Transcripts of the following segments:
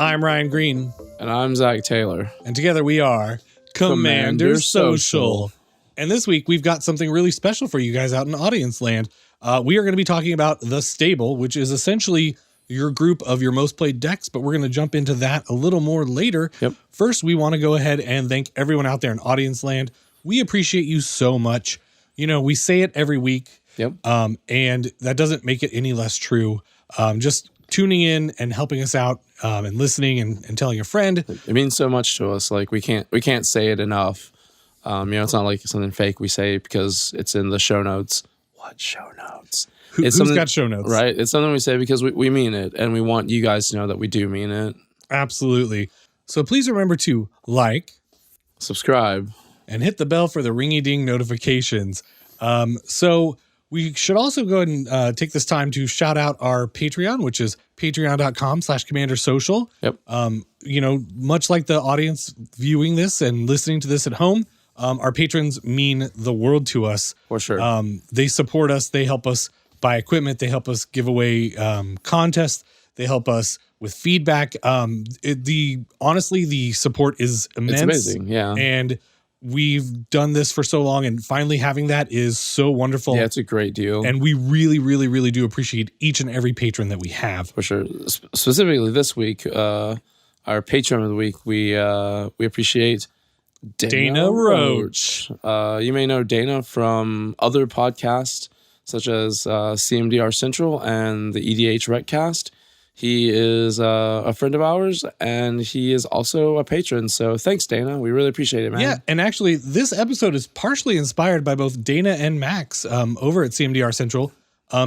I'm Ryan Green. And I'm Zack Taylor. And together we are Commander Social. And this week we've got something really special for you guys out in audience land. We are going to be talking about the stable, which is essentially your group of your most played decks, but we're going to jump into that a little more later. Yep. First, we want to go ahead and thank everyone out there in audience land. We appreciate you so much. You know, we say it every week. Yep. And that doesn't make it any less true. Just tuning in and helping us out and listening and telling a friend. It means so much to us. Like we can't say it enough. It's not like something fake we say because it's in the show notes. What show notes? Who's got show notes? Right. It's something we say because we mean it, and we want you guys to know that we do mean it. Absolutely. So please remember to like, subscribe, and hit the bell for the ringy-ding notifications. So we should also go ahead and take this time to shout out our Patreon, which is patreon.com/commandersocial. Yep. Much like the audience viewing this and listening to this at home, our patrons mean the world to us. For sure. They support us. They help us buy equipment. They help us give away contests. They help us with feedback. Honestly, the support is immense. It's amazing, yeah. And we've done this for so long, and finally having that is so wonderful. Yeah, it's a great deal. And we really, really, really do appreciate each and every patron that we have. For sure. Specifically this week, our patron of the week, we appreciate Dana Roach. You may know Dana from other podcasts such as CMDR Central and the EDH Recast. He is a friend of ours, and he is also a patron. So thanks, Dana. We really appreciate it, man. Yeah, and actually, this episode is partially inspired by both Dana and Max over at CMDR Central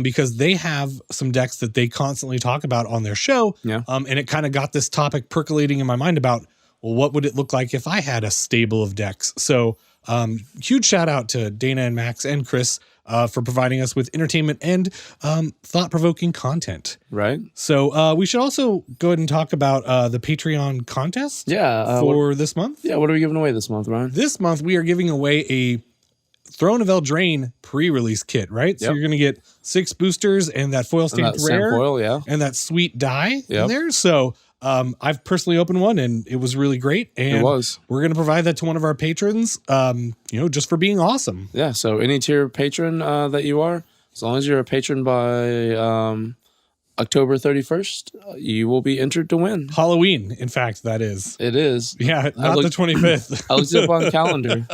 because they have some decks that they constantly talk about on their show. Yeah. And it kind of got this topic percolating in my mind about, well, what would it look like if I had a stable of decks? So huge shout out to Dana and Max and Chris for providing us with entertainment and thought-provoking content. Right. So we should also go ahead and talk about the Patreon contest for this month. Yeah, what are we giving away this month, Ryan? This month, we are giving away a Throne of Eldraine pre-release kit, right? Yep. So you're going to get 6 boosters and that foil stamped rare foil, yeah. and that sweet die in there. So I've personally opened one, and it was really great. And it was. We're going to provide that to one of our patrons, just for being awesome. Yeah, so any tier patron that you are, as long as you're a patron by October 31st, you will be entered to win. Halloween, in fact, that is. It is. Yeah, not the 25th. I looked it up on the calendar.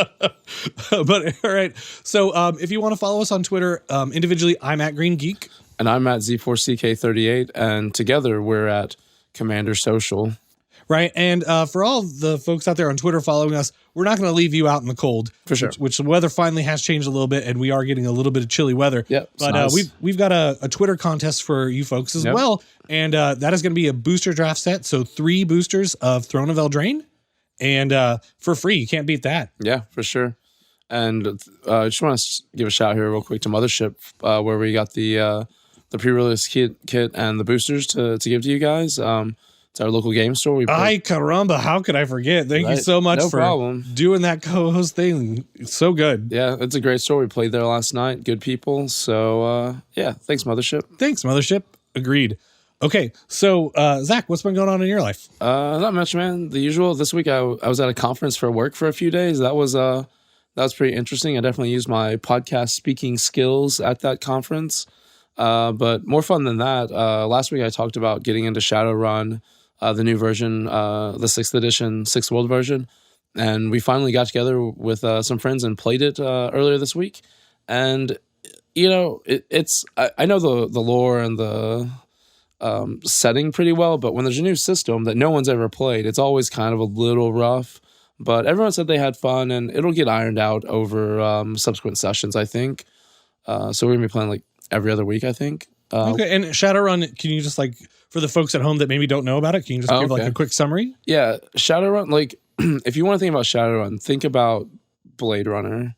But, all right. So if you want to follow us on Twitter, individually, I'm at Green Geek. And I'm at Z4CK38, and together we're at Commander Social. Right. And for all the folks out there on Twitter following us, we're not going to leave you out in the cold. For sure. Which the weather finally has changed a little bit, and we are getting a little bit of chilly weather. Yep. But nice. We've got a Twitter contest for you folks as well. And that is going to be a booster draft set. So 3 boosters of Throne of Eldraine. And for free. You can't beat that. Yeah, for sure. And I just want to give a shout here real quick to Mothership, where we got the pre-release kit and the boosters to give to you guys. It's our local game store. Ay, caramba, how could I forget? Thank you so much for doing that co-host thing. It's so good. Yeah, it's a great store. We played there last night. Good people. So, thanks, Mothership. Thanks, Mothership. Agreed. Okay, so, Zach, what's been going on in your life? Not much, man. The usual. This week, I was at a conference for work for a few days. That was pretty interesting. I definitely used my podcast speaking skills at that conference. But more fun than that, last week I talked about getting into Shadowrun, the new version, the 6th edition, 6th World version. And we finally got together with some friends and played it earlier this week. And, I know the lore and the setting pretty well, but when there's a new system that no one's ever played, it's always kind of a little rough. But everyone said they had fun, and it'll get ironed out over subsequent sessions, I think. So we're going to be playing every other week, I think. Okay, and Shadowrun, can you just for the folks at home that maybe don't know about it, can you just give a quick summary? Yeah, Shadowrun, if you want to think about Shadowrun, think about Blade Runner,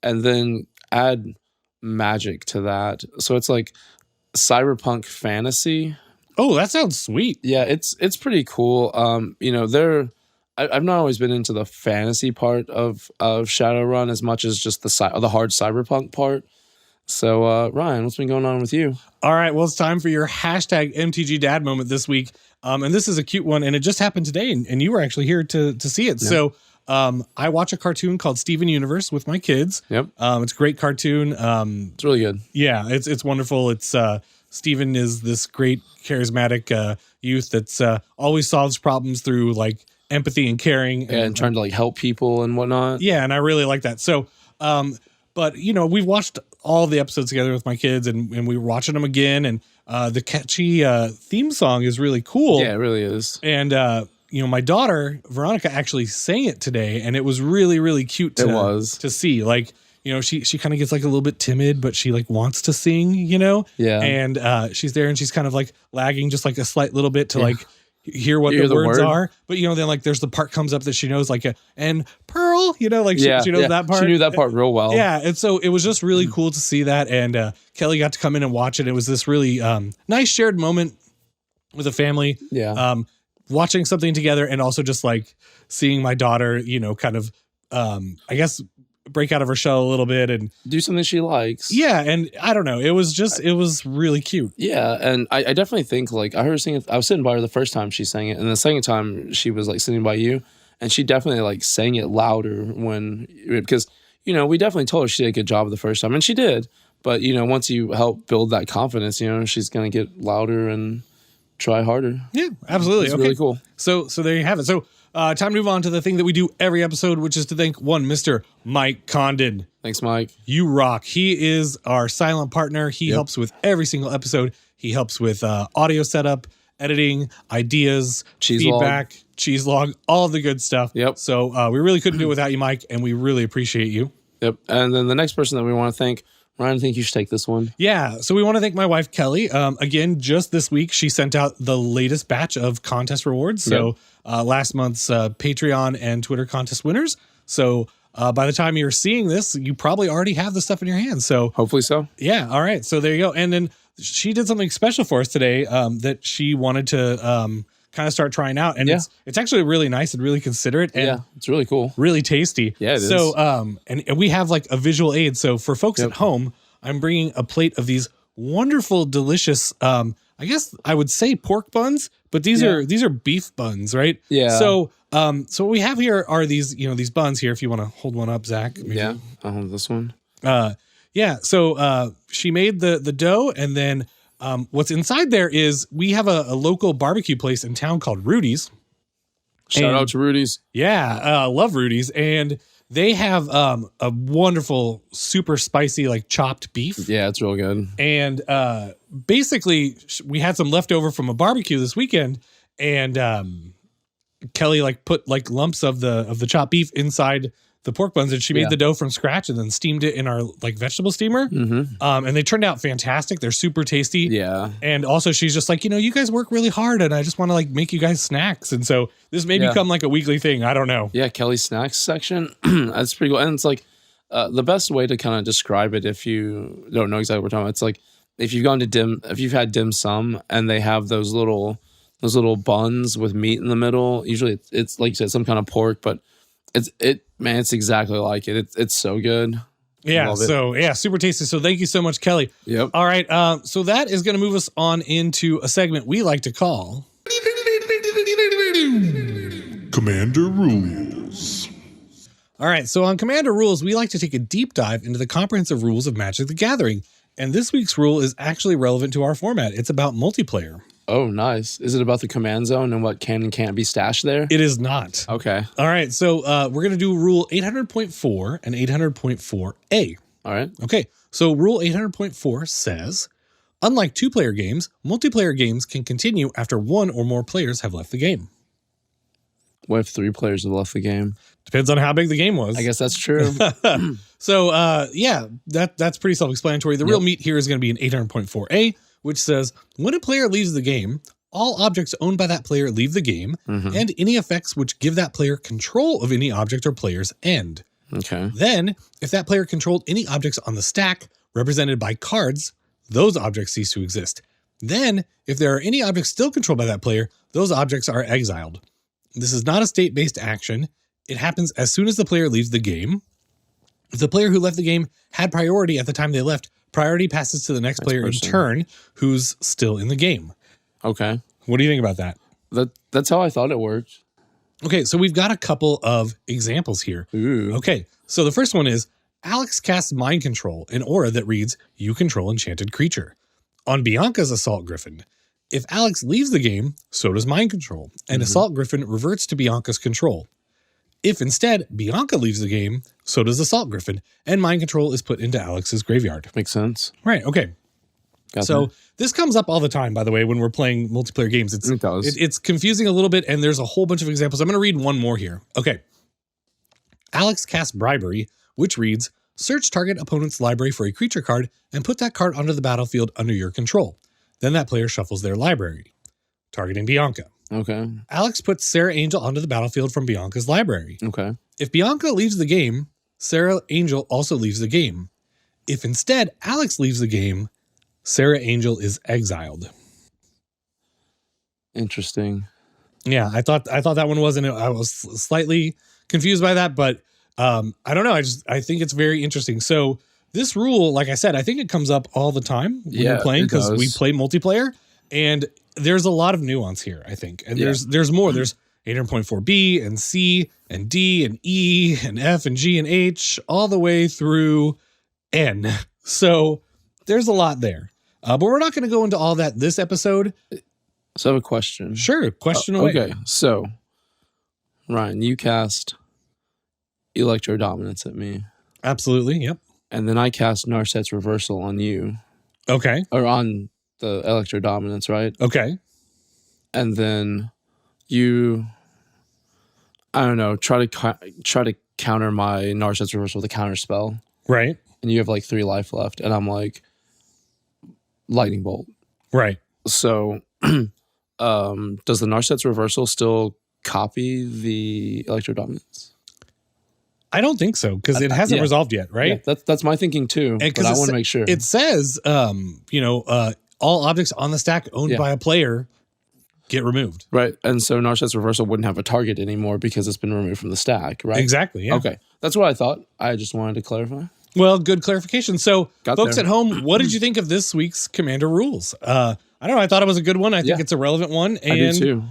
and then add magic to that. So it's cyberpunk fantasy. Oh, that sounds sweet. Yeah, it's pretty cool. I've not always been into the fantasy part of Shadowrun as much as just the hard cyberpunk part. So, Ryan, what's been going on with you? All right, well, it's time for your hashtag MTG Dad moment this week. And this is a cute one, and it just happened today, and you were actually here to see it. Yep. So I watch a cartoon called Steven Universe with my kids. Yep. It's a great cartoon. It's really good. Yeah, it's wonderful. It's Steven is this great charismatic youth that's always solves problems through like empathy and caring And trying to like help people and whatnot. yeah, and I really like that. So, but you know, we've watched all the episodes together with my kids, and we were watching them again, and the catchy theme song is really cool. Yeah, it really is. And you know, my daughter Veronica actually sang it today, and it was really, really cute. To see. Like, you know, she kind of gets like a little bit timid, but she like wants to sing. You know, Yeah. And she's there, and she's kind of like lagging just like a slight little bit to like hear what the words are. But you know, then like there's the part comes up that she knows, like and Pearl. You know, like she knows that part. She knew that part real well. Yeah, and so it was just really cool to see that. And Kelly got to come in and watch it. It was this really nice shared moment with a family. Yeah. Watching something together, and also just like seeing my daughter, you know, kind of I guess break out of her shell a little bit and Do something she likes. yeah, and I don't know, it was really cute. Yeah, and I definitely think like I heard her sing it. I was sitting by her the first time she sang it, and the second time she was like sitting by you, and she definitely like sang it louder because you know we definitely told her she did a good job the first time, and she did. But you know, once you help build that confidence, you know she's gonna get louder and try harder. Yeah, absolutely. It's okay. really cool. So there you have it. So time to move on to the thing that we do every episode, which is to thank one Mr. Mike Condon. Thanks, Mike. You rock. He is our silent partner. He helps with every single episode. He helps with audio setup, editing, ideas, feedback, cheese log, all of the good stuff. Yep. So we really couldn't do it without you, Mike, and we really appreciate you. Yep. And then the next person that we want to thank, Ryan, I think you should take this one. Yeah. So we want to thank my wife, Kelly. Again, just this week, she sent out the latest batch of contest rewards. So last month's Patreon and Twitter contest winners. So by the time you're seeing this, you probably already have the stuff in your hands. So Hopefully so. yeah. All right. So there you go. And then she did something special for us today that she wanted to kind of start trying out. And it's actually really nice and really considerate. And it's really cool. really tasty. Yeah, it so, is. And we have like a visual aid. So for folks at home, I'm bringing a plate of these wonderful, delicious, I guess I would say pork buns, but these are beef buns, right? Yeah. So, so what we have here are these, you know, these buns here. If you want to hold one up, Zach. Maybe. Yeah. I'll hold this one. Yeah. So, she made the dough, and then, what's inside there is we have a local barbecue place in town called Rudy's. Shout out to Rudy's. Yeah, love Rudy's, and they have a wonderful, super spicy like chopped beef. Yeah, it's real good. And basically, we had some leftover from a barbecue this weekend, and Kelly like put like lumps of the chopped beef inside the pork buns, and she made the dough from scratch and then steamed it in our like vegetable steamer. Mm-hmm. And they turned out fantastic. They're super tasty. Yeah. And also she's just like, you know, you guys work really hard, and I just want to like make you guys snacks. And so this may become like a weekly thing. I don't know. Yeah. Kelly's snacks section. That's pretty cool. And it's like the best way to kind of describe it, if you don't know exactly what we're talking about, it's like if you've had dim sum and they have those little buns with meat in the middle, usually it's like you said, some kind of pork, but it's exactly like it. It's so good. Yeah. So yeah, super tasty. So thank you so much, Kelly. Yep. All right. So that is going to move us on into a segment we like to call Commander Rules. All right. So on Commander Rules, we like to take a deep dive into the comprehensive rules of Magic the Gathering. And this week's rule is actually relevant to our format. It's about multiplayer. Oh, nice. Is it about the command zone and what can and can't be stashed there? It is not. Okay. All right. So we're going to do rule 800.4 and 800.4a. All right. Okay. So rule 800.4 says, unlike two-player games, multiplayer games can continue after one or more players have left the game. What if 3 players have left the game? Depends on how big the game was. I guess that's true. So, yeah, that's pretty self-explanatory. The real meat here is going to be in 800.4a, which says, when a player leaves the game, all objects owned by that player leave the game, and any effects which give that player control of any object or players end. Okay. Then, if that player controlled any objects on the stack represented by cards, those objects cease to exist. Then, if there are any objects still controlled by that player, those objects are exiled. This is not a state-based action. It happens as soon as the player leaves the game. If the player who left the game had priority at the time they left, priority passes to the next player in turn who's still in the game. Okay. What do you think about that? That's how I thought it worked. Okay, so we've got a couple of examples here. Ooh. Okay, so the first one is Alex casts Mind Control, an aura that reads, "You control enchanted creature." On Bianca's Assault Griffin, if Alex leaves the game, so does Mind Control, and Assault Griffin reverts to Bianca's control. If instead Bianca leaves the game, so does Assault Griffin, and Mind Control is put into Alex's graveyard. Makes sense. Right, okay. Got So that. this comes up all the time, by the way, when we're playing multiplayer games. It does. It's confusing a little bit, and there's a whole bunch of examples. I'm going to read one more here. Okay. Alex casts Bribery, which reads, search target opponent's library for a creature card and put that card onto the battlefield under your control. Then that player shuffles their library. Targeting Bianca. Okay. Alex puts Sarah Angel onto the battlefield from Bianca's library. Okay. If Bianca leaves the game, Sarah Angel also leaves the game. If instead Alex leaves the game, Sarah Angel is exiled. Interesting. Yeah, I thought that one wasn't. I was slightly confused by that, but I don't know. I think it's very interesting. So this rule, like I said, I think it comes up all the time when you're playing because we play multiplayer, and there's a lot of nuance here, I think. And there's more. There's 800.4B and C and D and E and F and G and H all the way through N. So there's a lot there. But we're not going to go into all that this episode. So I have a question. Sure. Question away. Okay. So, Ryan, you cast Electro Dominance at me. Absolutely. Yep. And then I cast Narset's Reversal on you. Okay. Or on the Electro Dominance, right? Okay. And then you, I don't know, try to counter my Narset's Reversal with a counter spell. Right. And you have like 3 life left. And I'm like, Lightning Bolt. Right. So, does the Narset's Reversal still copy the Electro Dominance? I don't think so because it hasn't resolved yet, right? Yeah, that's my thinking too. But I want to make sure. It says, all objects on the stack owned by a player get removed. Right. And so Narset's Reversal wouldn't have a target anymore because it's been removed from the stack, right? Exactly. Yeah. Okay. That's what I thought. I just wanted to clarify. Well, good clarification. So, folks there. at home, what did you think of this week's Commander Rules? I don't know. I thought it was a good one. I think it's a relevant one. And I do too.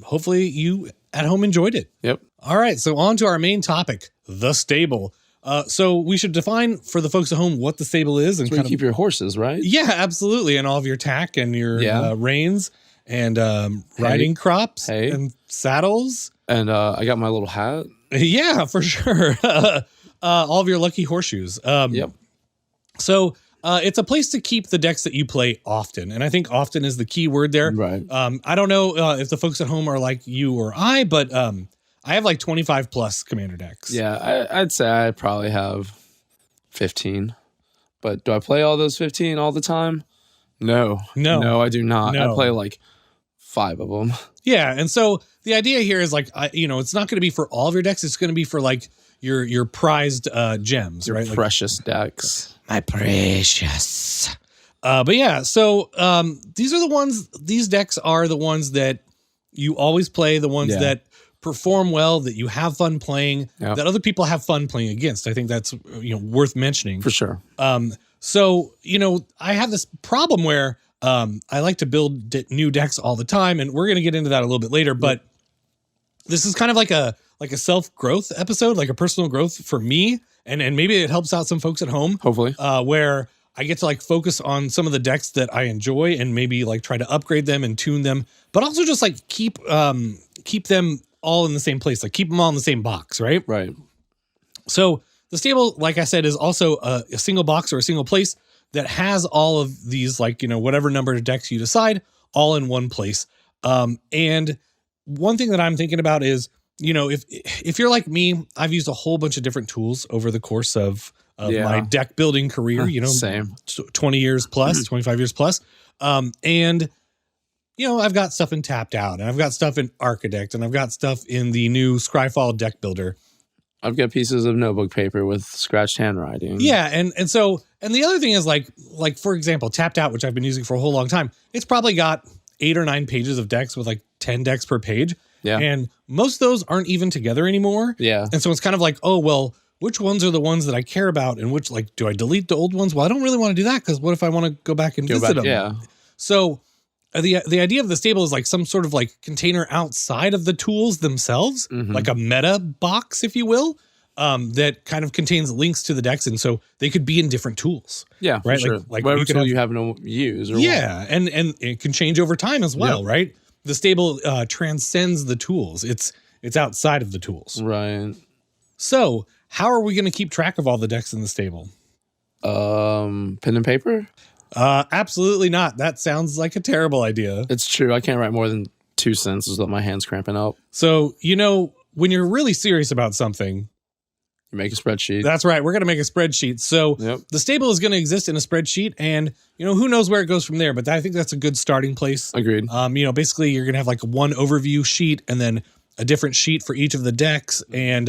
Hopefully you at home enjoyed it. Yep. All right. So on to our main topic, the stable. So we should define for the folks at home what the stable is. And Where you keep your horses, right? Yeah, absolutely. And all of your tack and your reins and riding crops and saddles. And I got my little hat. Yeah, for sure. All of your lucky horseshoes. Yep. So it's a place to keep the decks that you play often. And I think often is the key word there. Right. I don't know if the folks at home are like you or I, but I have like 25 plus commander decks. Yeah, I'd say I probably have 15. But do I play all those 15 all the time? No, I do not. No. I play like 5 of them. Yeah. And so the idea here is like, it's not going to be for all of your decks. It's going to be for like your prized gems, right? Precious decks. My precious. But yeah, so these decks are the ones that you always play, the ones that perform well, that you have fun playing, that other people have fun playing against. I think that's worth mentioning. For sure. So, I have this problem where I like to build new decks all the time, and we're going to get into that a little bit later, but this is kind of like a self-growth episode, like a personal growth for me, and maybe it helps out some folks at home. Hopefully. Where I get to like focus on some of the decks that I enjoy and maybe like try to upgrade them and tune them, but also just like keep them all in the same place, like keep them all in the same box, right? Right. So the stable, like I said, is also a single box or a single place that has all of these, like, whatever number of decks you decide, all in one place. And one thing that I'm thinking about is, if you're like me, I've used a whole bunch of different tools over the course of my deck building career, same 20 years plus, 25 years plus. And, I've got stuff in Tapped Out, and I've got stuff in Architect, and I've got stuff in the new Scryfall deck builder. I've got pieces of notebook paper with scratched handwriting. Yeah. And the other thing is like, for example, Tapped Out, which I've been using for a whole long time, it's probably got 8 or 9 pages of decks with like 10 decks per page. Yeah. And most of those aren't even together anymore. Yeah. And so it's kind of like, oh, well, which ones are the ones that I care about, and which, like, do I delete the old ones? Well, I don't really want to do that because what if I want to go back and visit them? Yeah. So the idea of the stable is like some sort of like container outside of the tools themselves, like a meta box, if you will, that kind of contains links to the decks, and so they could be in different tools. Yeah, right. For sure. Like whatever tool you happen to use. Or yeah, and it can change over time as well, right? The stable transcends the tools. It's outside of the tools, right? So how are we going to keep track of all the decks in the stable? Pen and paper? Absolutely not. That sounds like a terrible idea. It's true. I can't write more than 2 sentences without my hands cramping up. So, when you're really serious about something, you make a spreadsheet. That's right. We're going to make a spreadsheet. So the stable is going to exist in a spreadsheet, and who knows where it goes from there, but I think that's a good starting place. Agreed. Basically you're going to have like one overview sheet and then a different sheet for each of the decks. And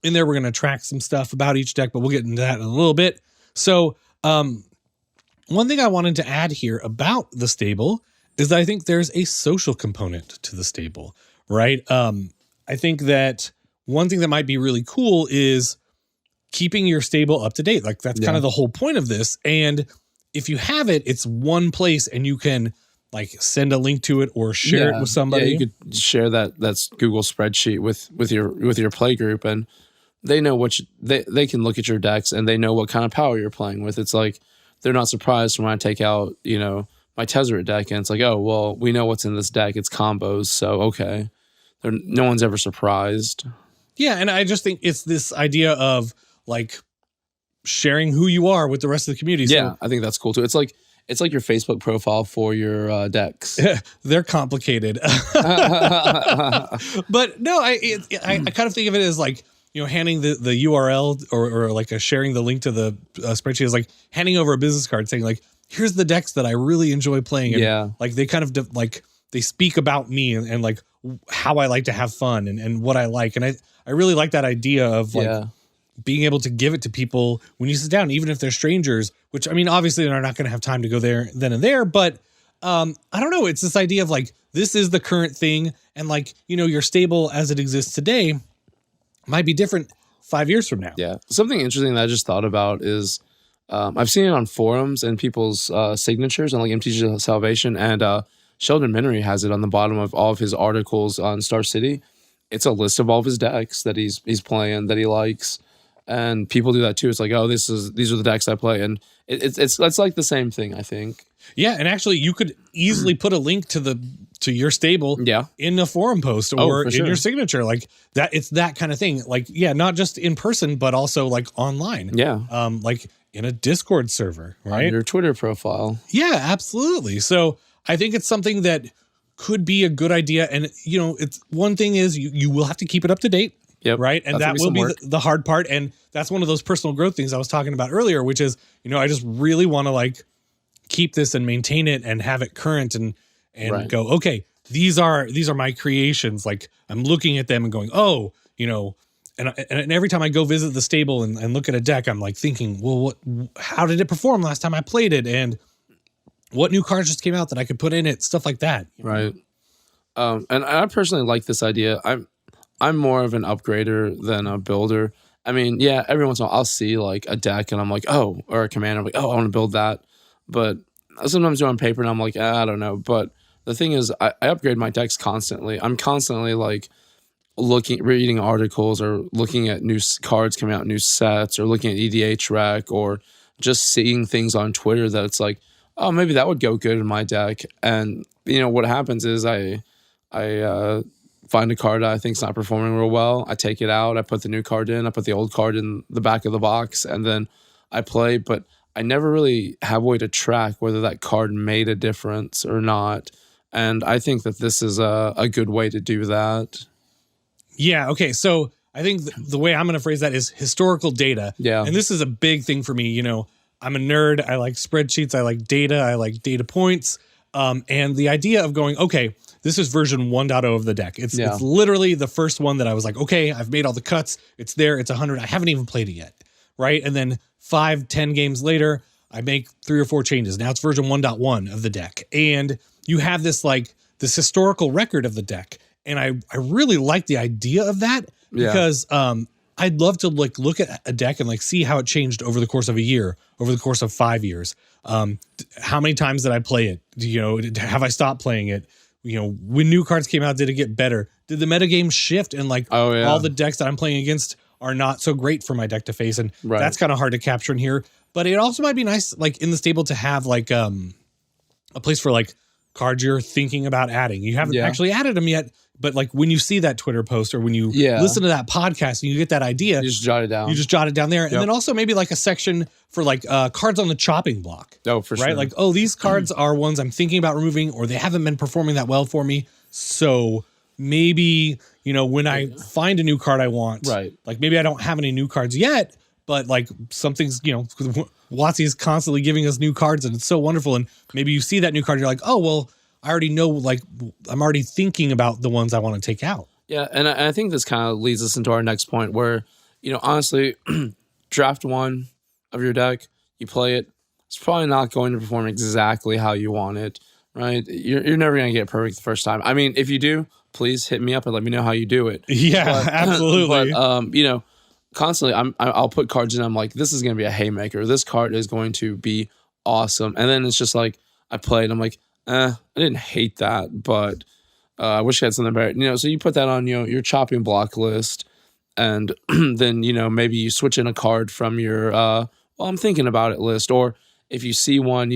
in there, we're going to track some stuff about each deck, but we'll get into that in a little bit. So, one thing I wanted to add here about the stable is that I think there's a social component to the stable, right? I think that one thing that might be really cool is keeping your stable up to date. Like that's kind of the whole point of this. And if you have it, it's one place and you can like send a link to it or share it with somebody. Yeah, you could share that's Google spreadsheet with your play group, and they know they can look at your decks and they know what kind of power you're playing with. It's like, they're not surprised when I take out, my Tezzeret deck and it's like, oh, well, we know what's in this deck. It's combos. So, okay. No one's ever surprised. Yeah. And I just think it's this idea of like sharing who you are with the rest of the community. Yeah. I think that's cool too. It's like your Facebook profile for your decks. They're complicated. But no, I kind of think of it as like, handing the URL or like sharing the link to the spreadsheet is like handing over a business card saying like, here's the decks that I really enjoy playing. And like they kind of they speak about me and like how I like to have fun and what I like. And I really like that idea of like being able to give it to people when you sit down, even if they're strangers, which I mean, obviously they're not going to have time to go there then and there, but I don't know. It's this idea of like, this is the current thing. And like, your stable as it exists today might be different 5 years from now. Yeah. Something interesting that I just thought about is I've seen it on forums and people's signatures on like MTG Salvation, and Sheldon Minery has it on the bottom of all of his articles on Star City. It's a list of all of his decks that he's playing that he likes, and people do that too. It's like, oh, these are the decks I play, and it's like the same thing, I think. Yeah, and actually, you could easily put a link to your stable in a forum post or in your signature, like that. It's that kind of thing. Like, not just in person, but also like online. Yeah. Like in a Discord server, right? On your Twitter profile. Yeah, absolutely. So I think it's something that could be a good idea. And, it's one thing is you will have to keep it up to date. Yep. Right. And that will be the hard part. And that's one of those personal growth things I was talking about earlier, which is, I just really want to like keep this and maintain it and have it current and go, okay, these are my creations. Like I'm looking at them and going, oh, and every time I go visit the stable and look at a deck, I'm like thinking, well, how did it perform last time I played it? And what new cards just came out that I could put in it? Stuff like that. Right. And I personally like this idea. I'm more of an upgrader than a builder. I mean, every once in a while I'll see like a deck and I'm like, oh, or a commander, I'm like, oh, I want to build that. But sometimes they're on paper and I'm like, I don't know. But the thing is, I upgrade my decks constantly. I'm constantly like reading articles or looking at new cards coming out, new sets, or looking at EDH rec, or just seeing things on Twitter that it's like, oh, maybe that would go good in my deck. And what happens is I find a card I think's not performing real well. I take it out. I put the new card in. I put the old card in the back of the box, and then I play. But I never really have a way to track whether that card made a difference or not. And I think that this is a good way to do that. Yeah. Okay. So I think the way I'm going to phrase that is historical data. Yeah. And this is a big thing for me. I'm a nerd. I like spreadsheets. I like data. I like data points. And the idea of going, okay, this is version 1.0 of the deck. It's literally the first one that I was like, okay, I've made all the cuts. It's there. It's 100. I haven't even played it yet. Right. And then 5-10 games later, I make 3 or 4 changes. Now it's version 1.1 of the deck. And you have this historical record of the deck. And I really like the idea of that because I I'd love to like look at a deck and like see how it changed over the course of a year, over the course of 5 years. How many times did I play it? Have I stopped playing it? When new cards came out, did it get better? Did the metagame shift and like all the decks that I'm playing against are not so great for my deck to face? And that's kind of hard to capture in here. But it also might be nice, like in the stable, to have like a place for like cards you're thinking about adding. You haven't actually added them yet, but like when you see that Twitter post or when you listen to that podcast and you get that idea, you just jot it down. You just jot it down there. And then also maybe like a section for like cards on the chopping block. Oh, for sure. Right? Like, these cards are ones I'm thinking about removing, or they haven't been performing that well for me. So maybe, when I find a new card I want, like maybe I don't have any new cards yet, but like something's, WotC is constantly giving us new cards and it's so wonderful. And maybe you see that new card, you're like, oh, well, I already know, like I'm already thinking about the ones I want to take out. Yeah. And I think this kind of leads us into our next point where, honestly, draft one of your deck, you play it. It's probably not going to perform exactly how you want it, right? You're never going to get it perfect the first time. I mean, if you do, please hit me up and let me know how you do it. Yeah, absolutely. But, constantly I'll put cards in. I'm like, this is going to be a haymaker. This card is going to be awesome. And then it's just like, I played. I'm like, I didn't hate that, but I wish I had something better. So you put that on, your chopping block list. And then, maybe you switch in a card from your, I'm thinking about it list. Or if you see one,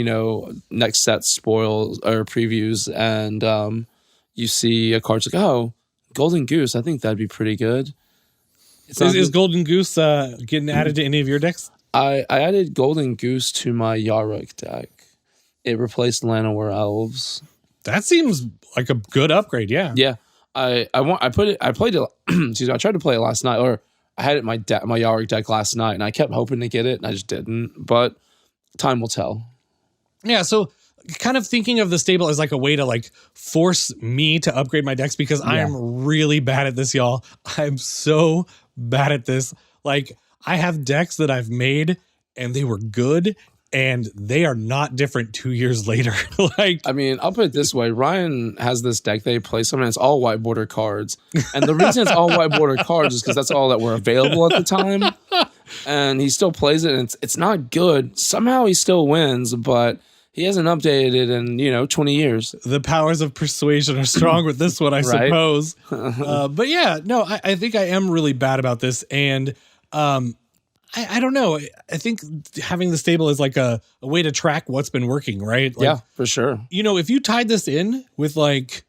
next set spoils or previews and you see a card, it's like, oh, Golden Goose. I think that'd be pretty good. Is Golden Goose getting added to any of your decks? I added Golden Goose to my Yarok deck. It replaced Llanowar Elves. That seems like a good upgrade. Yeah. Yeah. I played it. Excuse me. I tried to play it last night, or I had it in my Yarok deck last night, and I kept hoping to get it, and I just didn't. But time will tell. Yeah. So, kind of thinking of the stable as like a way to like force me to upgrade my decks because I am really bad at this, y'all. I'm so bad at this. Like, I have decks that I've made and they were good and they are not different 2 years later. Like, I mean, I'll put it this way. Ryan has this deck they play sometimes. It's all white border cards. And the reason it's all white border cards is because that's all that were available at the time. And he still plays it and it's not good. Somehow he still wins, but he hasn't updated it in, 20 years. The powers of persuasion are strong with this one, I suppose. But yeah, no, I think I am really bad about this. And I don't know. I think having the stable is like a way to track what's been working, right? Like, yeah, for sure. If you tied this in with like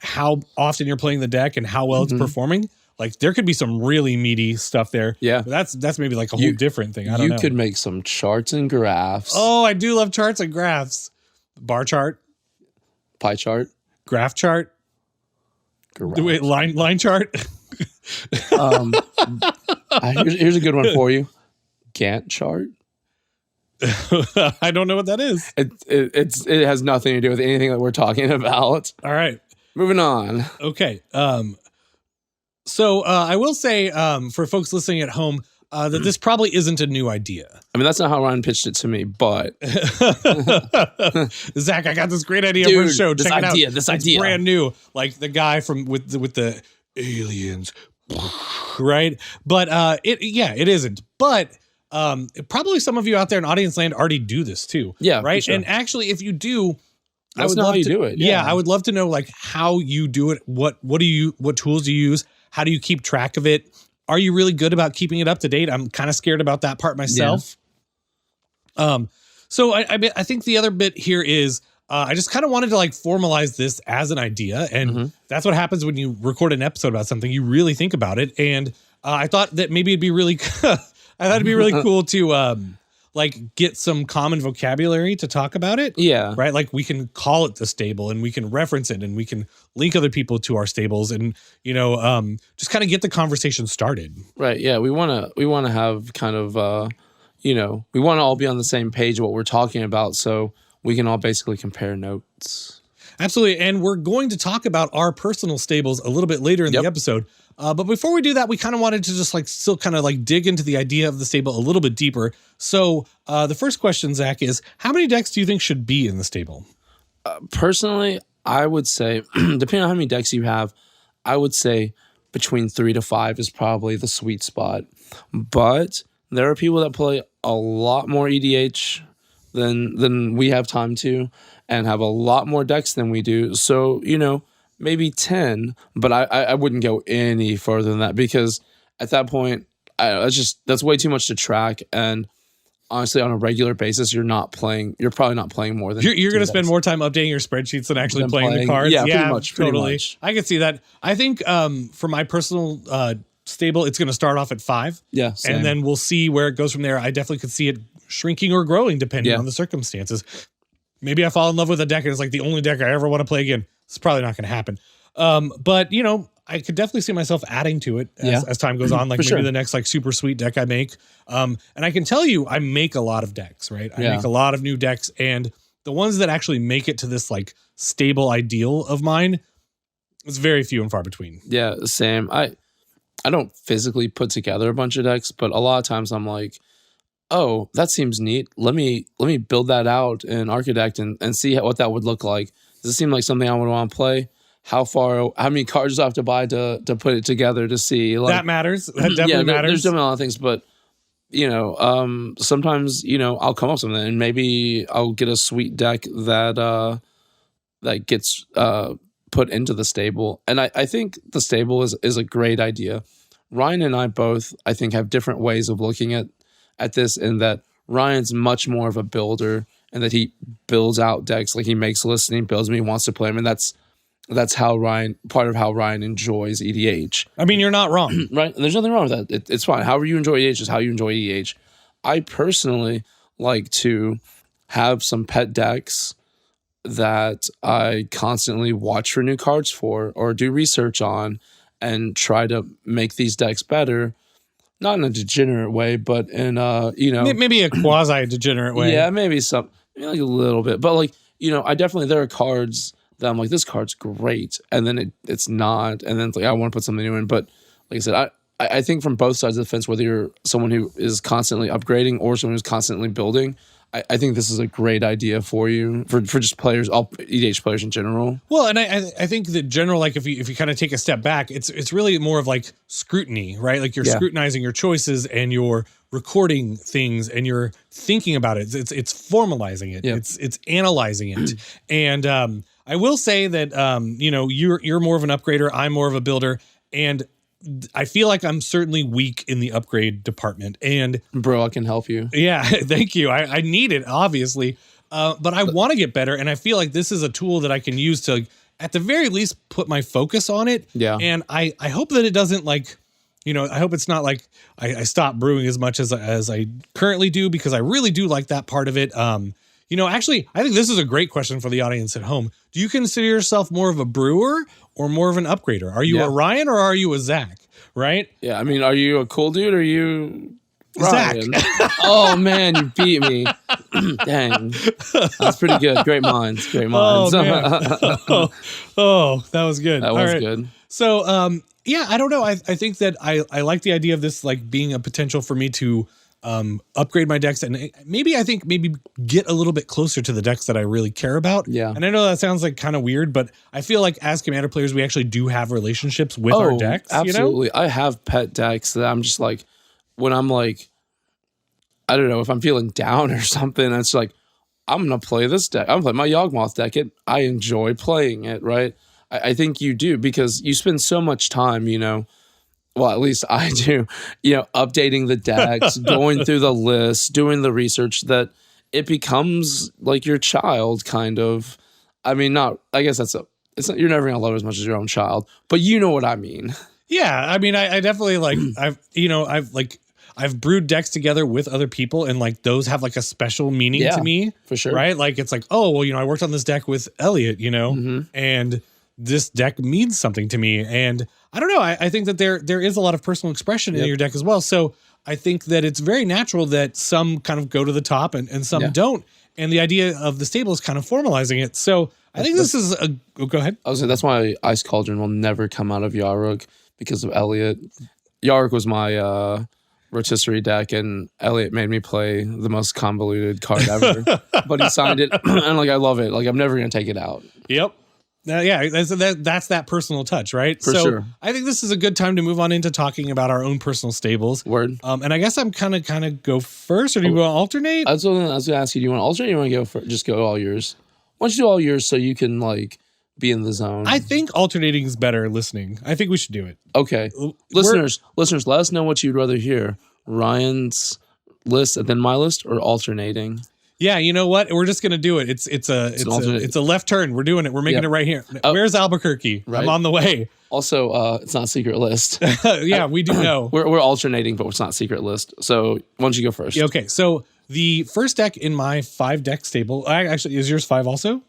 how often you're playing the deck and how well it's performing, like there could be some really meaty stuff there. Yeah. But that's maybe like a whole different thing. I don't know. You could make some charts and graphs. Oh, I do love charts and graphs. Bar chart. Pie chart. Graph chart. Wait, line chart. Here's a good one for you. Gantt chart. I don't know what that is. It has nothing to do with anything that we're talking about. All right. Moving on. Okay. So I will say for folks listening at home that this probably isn't a new idea. I mean, that's not how Ryan pitched it to me, but Zach, I got this great idea for a show. Check it out. This idea, brand new, like the guy from with the aliens, right? But it isn't. But probably some of you out there in audience land already do this too. Yeah, right. Sure. And actually, if you do, I would love to do it. Yeah, I would love to know like how you do it. What tools do you use? How do you keep track of it? Are you really good about keeping it up to date? I'm kind of scared about that part myself. Yeah. So I think the other bit here is I just kind of wanted to like formalize this as an idea, and that's what happens when you record an episode about something. You really think about it, and I thought that maybe it'd be really, cool to like get some common vocabulary to talk about it. Yeah. Right. Like we can call it the stable and we can reference it and we can link other people to our stables and, just kind of get the conversation started. Right. Yeah. We want to have kind of, we want to all be on the same page of what we're talking about. So we can all basically compare notes. Absolutely. And we're going to talk about our personal stables a little bit later in the episode. But before we do that, we kind of wanted to just like still kind of like dig into the idea of the stable a little bit deeper. So the first question, Zach, is how many decks do you think should be in the stable? Personally, I would say, depending on how many decks you have, I would say between 3 to 5 is probably the sweet spot. But there are people that play a lot more EDH than we have time to, and have a lot more decks than we do. So, maybe 10, but I wouldn't go any further than that, because at that point, that's way too much to track. And honestly, on a regular basis, you're probably not playing more than you're going to spend more time updating your spreadsheets than actually playing the cards. Yeah, pretty much. Totally. I can see that. I think for my personal stable, it's going to start off at 5. Yeah, same. And then we'll see where it goes from there. I definitely could see it shrinking or growing depending on the circumstances. Maybe I fall in love with a deck and it's like the only deck I ever want to play again. It's probably not going to happen. But I could definitely see myself adding to it as time goes on. Like maybe the next like super sweet deck I make. And I can tell you, I make a lot of decks, right? I make a lot of new decks, and the ones that actually make it to this like stable ideal of mine, it's very few and far between. Yeah, same. I don't physically put together a bunch of decks, but a lot of times I'm like, oh, that seems neat. Let me build that out in Architect and see what that would look like. Does it seem like something I would want to play? How many cards do I have to buy to put it together to see? Like, that matters. That definitely matters. There's definitely a lot of things, but sometimes I'll come up with something, and maybe I'll get a sweet deck that gets put into the stable. And I think the stable is a great idea. Ryan and I both, I think, have different ways of looking at this, in that Ryan's much more of a builder, and that he builds out decks. Like, he makes lists and he builds them, he wants to play them, and that's part of how Ryan enjoys EDH. I mean, you're not wrong. Right? And there's nothing wrong with that. It's fine. However you enjoy EDH is how you enjoy EDH. I personally like to have some pet decks that I constantly watch for new cards for, or do research on, and try to make these decks better. Not in a degenerate way, but in maybe a quasi degenerate way. Yeah, maybe like a little bit. But like, there are cards that I'm like, this card's great, and then it's not, and then it's like, I want to put something new in. But like I said, I think from both sides of the fence, whether you're someone who is constantly upgrading or someone who's constantly building, I think this is a great idea for you, for just players, all EDH players in general. Well, and I think that general, like if you kind of take a step back, it's really more of like scrutiny, right? Like you're scrutinizing your choices, and you're recording things, and you're thinking about it. It's formalizing it. Yeah. It's analyzing it. And I will say that you're more of an upgrader, I'm more of a builder, and I feel like I'm certainly weak in the upgrade department. And bro, I can help you. Yeah, thank you. I need it, obviously, but I want to get better, and I feel like this is a tool that I can use to, at the very least, put my focus on it. Yeah, and I hope that it doesn't like, I hope it's not like I stop brewing as much as I currently do, because I really do like that part of it. Actually, I think this is a great question for the audience at home. Do you consider yourself more of a brewer or more of an upgrader? Are you a Ryan or are you a Zack? Right? Yeah, I mean, are you a cool dude or are you Ryan? Zack? Oh, man, you beat me. Dang. That's pretty good. Great minds. Great minds. Oh, that was good. That was good. So, I don't know. I think that I like the idea of this like being a potential for me to upgrade my decks, and maybe get a little bit closer to the decks that I really care about. Yeah. And I know that sounds like kind of weird, but I feel like as Commander players, we actually do have relationships with our decks. Absolutely. I have pet decks that I'm just like, when I'm like, I don't know, if I'm feeling down or something, it's like, I'm going to play this deck. I'm going to play my Yawgmoth deck. I enjoy playing it, right? I think you do, because you spend so much time, well, at least I do, updating the decks, going through the list, doing the research, that it becomes like your child, kind of. I mean, I guess you're never gonna love it as much as your own child, but you know what I mean. Yeah, I mean, I definitely like, I've brewed decks together with other people, and like those have like a special meaning to me, for sure. Right? Like it's like, oh, well, I worked on this deck with Elliot, and this deck means something to me. And I don't know, I think that there is a lot of personal expression in your deck as well. So I think that it's very natural that some kind of go to the top and some don't. And the idea of the stable is kind of formalizing it. So I think this is go ahead. I was saying, that's why Ice Cauldron will never come out of Yarok, because of Elliot. Yarok was my rotisserie deck, and Elliot made me play the most convoluted card ever. But he signed it, and like I love it. Like I'm never gonna take it out. Yep. That's that personal touch, right? For sure. I think this is a good time to move on into talking about our own personal stables. Word. And I guess I'm kind of go first, or do you want to alternate? I was going to ask you, do you want to alternate or you want to go for just go all yours? Why don't you do all yours so you can like be in the zone? I think alternating is better listening. I think we should do it. Okay. Listeners, let us know what you'd rather hear. Ryan's list and then my list, or alternating. Yeah, you know what? We're just gonna do it. It's a left turn. We're doing it. We're making it right here. Where's Albuquerque? Right. I'm on the way. Also, it's not a secret list. Yeah, we do know. We're alternating, but it's not a secret list. So why don't you go first? Yeah, okay, so the first deck in my 5-deck stable, actually, is yours 5 also?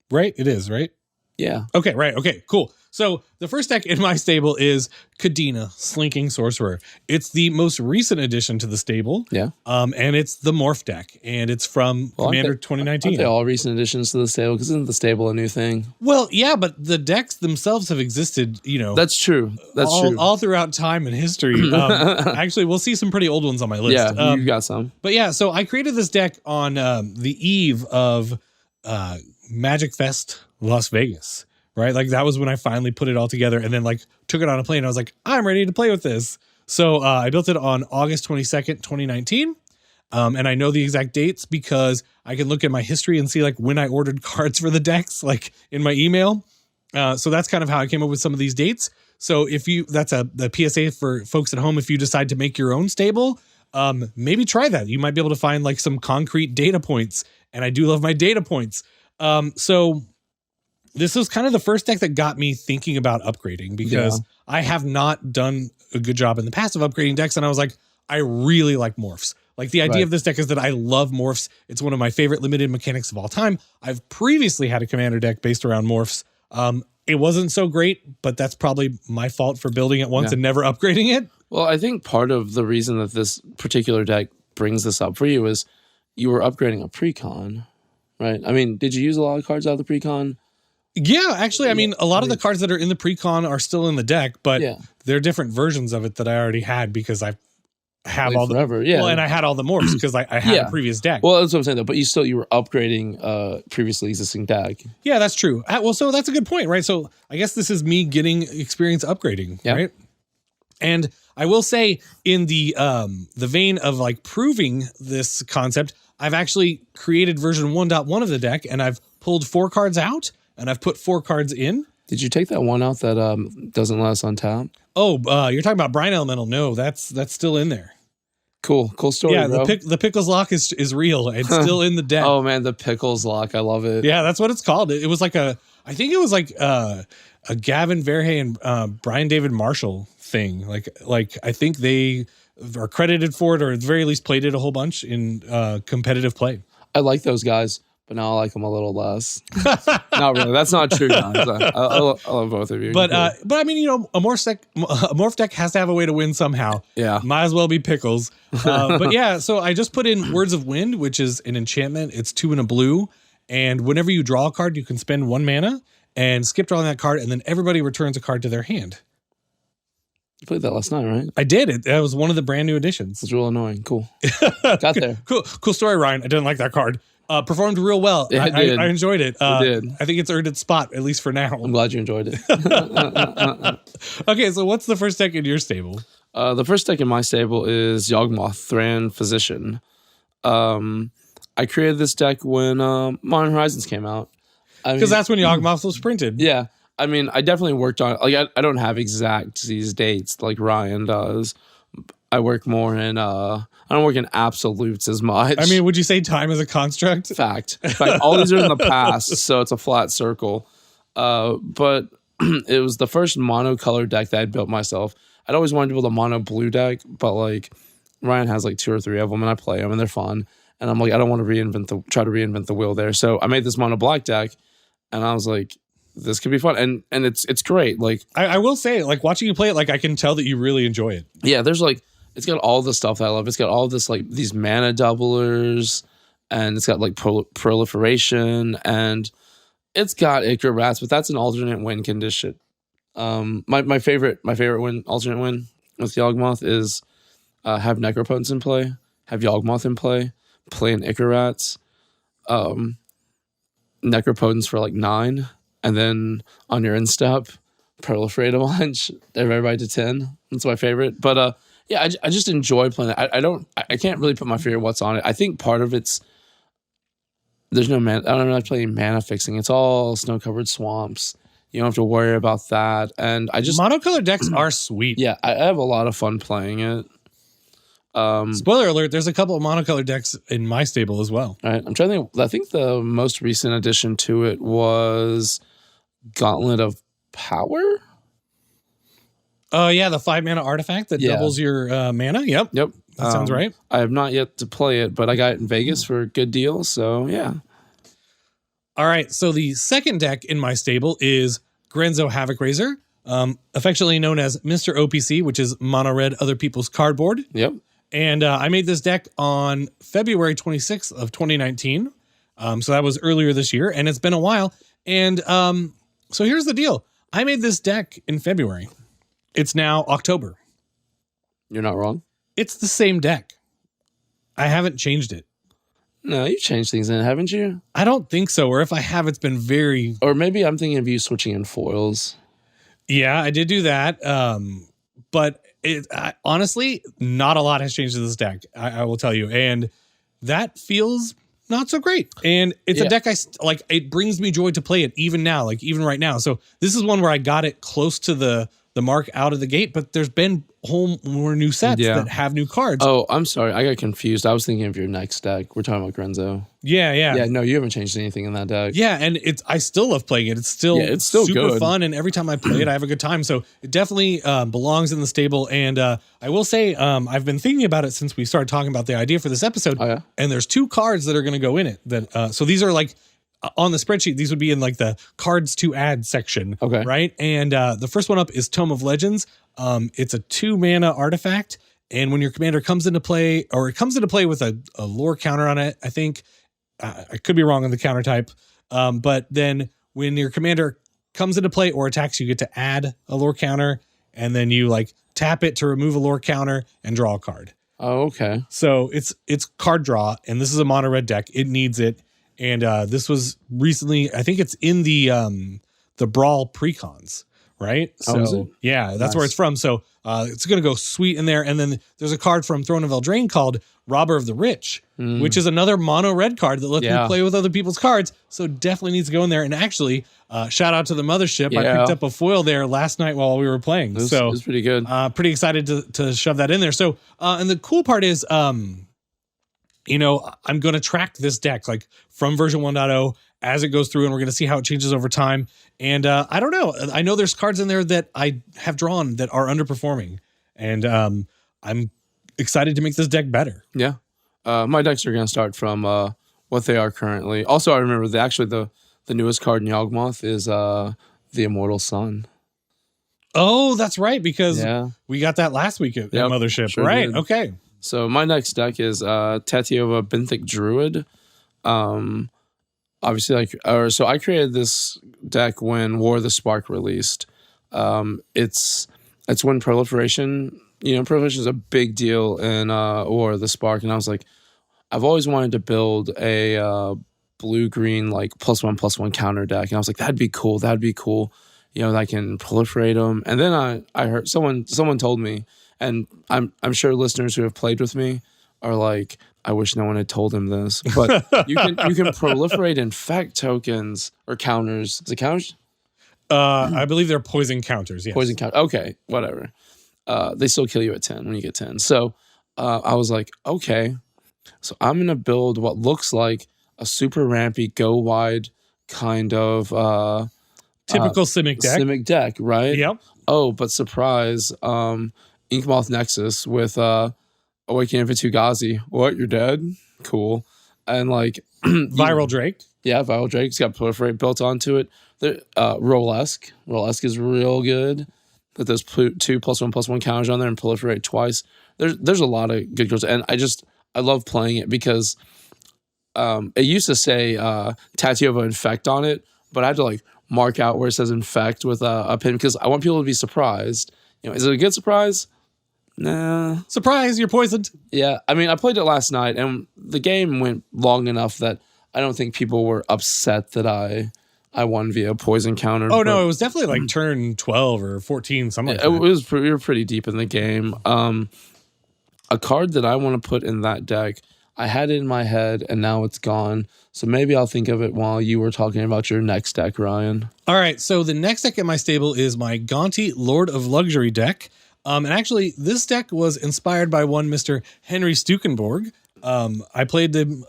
Right? It is, right? Yeah. Okay, right. Okay, cool. So the first deck in my stable is Kadena, Slinking Sorcerer. It's the most recent addition to the stable. Yeah. And it's the Morph deck, and it's from Commander 2019. Aren't they all recent additions to the stable? Because isn't the stable a new thing? Well, yeah, but the decks themselves have existed, That's true. All throughout time and history. Actually, we'll see some pretty old ones on my list. Yeah, you got some. But yeah, so I created this deck on the eve of Magic Fest Las Vegas. Right? Like that was when I finally put it all together and then like took it on a plane. I was like, I'm ready to play with this. So I built it on August 22nd, 2019. And I know the exact dates because I can look at my history and see like when I ordered cards for the decks, like in my email. So that's kind of how I came up with some of these dates. So that's the PSA for folks at home. If you decide to make your own stable, maybe try that. You might be able to find like some concrete data points. And I do love my data points. So this was kind of the first deck that got me thinking about upgrading because I have not done a good job in the past of upgrading decks. And I was like, I really like morphs. Like the idea of this deck is that I love morphs. It's one of my favorite limited mechanics of all time. I've previously had a commander deck based around morphs. It wasn't so great, but that's probably my fault for building it once and never upgrading it. Well, I think part of the reason that this particular deck brings this up for you is you were upgrading a precon, right? I mean, did you use a lot of cards out of the precon? Yeah, actually, I mean, a lot of the cards that are in the precon are still in the deck, but they're different versions of it that I already had because I have all forever, the well, and I had all the morphs because I had a previous deck. Well, that's what I'm saying though. But you were upgrading previously existing deck. Yeah, that's true. Well, so that's a good point, right? So I guess this is me getting experience upgrading, right? And I will say, in the vein of like proving this concept, I've actually created version 1.1 of the deck, and I've pulled 4 cards out. And I've put 4 cards in. Did you take that one out that doesn't let us untap? Oh, you're talking about Brine Elemental. No, that's still in there. Cool story. Yeah, bro. The Pickles Lock is real. It's still in the deck. Oh man, the Pickles Lock. I love it. Yeah, that's what it's called. It was like a Gavin Verhey and Brian David Marshall thing. Like I think they are credited for it, or at the very least played it a whole bunch in competitive play. I like those guys. But now I like them a little less. Not really. That's not true, guys. I love both of you. But I mean, a morph deck has to have a way to win somehow. Yeah. Might as well be Pickles. But yeah, so I just put in Words of Wind, which is an enchantment. It's 2 and a blue. And whenever you draw a card, you can spend 1 mana and skip drawing that card. And then everybody returns a card to their hand. You played that last night, right? I did. That was one of the brand new additions. It's real annoying. Cool. Got there. Cool story, Ryan. I didn't like that card. Performed real well. I enjoyed it. It did. I think it's earned its spot, at least for now. I'm glad you enjoyed it. Okay, so what's the first deck in your stable? The first deck in my stable is Yawgmoth, Thran Physician. I created this deck when Modern Horizons came out. Because that's when Yawgmoth was printed. Yeah. I mean, I definitely worked on it. Like, I don't have exact these dates like Ryan does. I work more in I don't work in absolutes as much. I mean, would you say time is a construct? Fact. All these are in the past, so it's a flat circle. But it was the first monocolor deck that I'd built myself. I'd always wanted to build a mono blue deck, but like Ryan has like 2 or 3 of them, and I play them, and they're fun. And I'm like, I don't want to try to reinvent the wheel there. So I made this mono black deck, and I was like, this could be fun, and it's great. Like I will say, like watching you play it, like I can tell that you really enjoy it. Yeah, there's like. It's got all the stuff that I love. It's got all this, like, these mana doublers, and it's got, like, proliferation, and it's got Ichor Rats, but that's an alternate win condition. My favorite alternate win with Yawgmoth is have Necropotence in play, have Yawgmoth in play an Ichor Rats, Necropotence for, like, 9, and then on your end step, proliferate a bunch. Everybody to 10. That's my favorite. But yeah, I just enjoy playing it. I can't really put my finger what's on it. I think part of it's there's no man. I don't really play mana fixing. It's all snow covered swamps. You don't have to worry about that. And I just monocolor decks are sweet. yeah, I have a lot of fun playing it. Spoiler alert, there's a couple of monocolor decks in my stable as well. All right, I'm trying to think. I think the most recent addition to it was Gauntlet of Power. Oh, yeah, the 5 mana artifact that doubles your mana. Yep. Yep. That sounds right. I have not yet to play it, but I got it in Vegas for a good deal. So, yeah. All right, so the second deck in my stable is Grenzo Havoc Razor, affectionately known as Mr. OPC, which is mono red other people's cardboard. Yep. And I made this deck on February 26th of 2019. So that was earlier this year, and it's been a while. And so here's the deal. I made this deck in February. It's now October. You're not wrong. It's the same deck. I haven't changed it. No, you've changed things in it, haven't you? I don't think so. Or if I have, it's been very... Or maybe I'm thinking of you switching in foils. Yeah, I did do that. But honestly, not a lot has changed to this deck, I will tell you. And that feels not so great. And it's a deck it brings me joy to play it even now, like even right now. So this is one where I got it close to the mark out of the gate, but there's been whole more new sets that have new cards. Oh, I'm sorry. I got confused. I was thinking of your next deck. We're talking about Grenzo. Yeah. Yeah, no, you haven't changed anything in that deck. Yeah, and I still love playing it. It's still super good. fun, and every time I play it, I have a good time. So it definitely belongs in the stable. And I will say, I've been thinking about it since we started talking about the idea for this episode. Oh, yeah? And there's 2 cards that are going to go in it. That so these are like on the spreadsheet. These would be in like the cards to add section. Okay. Right. And the first one up is Tome of Legends. It's a 2 mana artifact, and when your commander comes into play, or it comes into play with a lore counter on it, I think. I could be wrong on the counter type, but then when your commander comes into play or attacks, you get to add a lore counter, and then you like tap it to remove a lore counter and draw a card. Oh, okay. So it's card draw, and this is a mono red deck. It needs it, and this was recently. I think it's in the Brawl precons, right? So is it? yeah, that's where it's from. So it's gonna go sweet in there, and then there's a card from Throne of Eldraine called Robber of the Rich, which is another mono red card that lets me play with other people's cards. So definitely needs to go in there. And actually, shout out to the mothership. Yeah. I picked up a foil there last night while we were playing. It was pretty good. Pretty excited to shove that in there. So, and the cool part is, you know, I'm going to track this deck like from version 1.0 as it goes through, and we're going to see how it changes over time. And I don't know. I know there's cards in there that I have drawn that are underperforming, and I'm excited to make this deck better. Yeah. My decks are going to start from what they are currently. Also, I remember the newest card in Yawgmoth is the Immortal Sun. Oh, that's right, because we got that last week at Mothership. Sure right. did. Okay. So my next deck is Tatiova Benthic Druid. Obviously, so I created this deck when War of the Spark released. It's when proliferation. You know, proliferation is a big deal in War of the Spark, and I was like, I've always wanted to build a blue-green like +1/+1 counter deck, and I was like, that'd be cool. You know, that I can proliferate them. And then I heard someone told me, and I'm sure listeners who have played with me are like, I wish no one had told him this, but you can proliferate infect tokens or counters. Is it counters? I believe they're poison counters. Yes. Poison count. Okay, whatever. They still kill you at 10 when you get 10. So I was like, okay, so I'm gonna build what looks like a super rampy, go wide kind of typical Simic deck, right? Yep. Oh, but surprise, Inkmoth Nexus with Awakening of Fugazi. What? You're dead? Cool. And like Viral Drake. Yeah, Viral Drake's got Proliferate built onto it. Rolesque. Rolesque is real good. That there's 2 +1/+1 counters on there and proliferate twice. There's a lot of good cards, and I love playing it because it used to say Tatiova Infect on it, but I had to like mark out where it says Infect with a pin because I want people to be surprised. You know, is it a good surprise? Nah. Surprise, you're poisoned. Yeah, I mean, I played it last night, and the game went long enough that I don't think people were upset that I I won via poison counter. Oh no, it was definitely like turn 12 or 14, something like that. We were pretty deep in the game. A card that I want to put in that deck, I had it in my head and now it's gone. So maybe I'll think of it while you were talking about your next deck, Ryan. All right, so the next deck in my stable is my Gonti Lord of Luxury deck. And actually, this deck was inspired by one Mr. Henry Stukenborg. I played them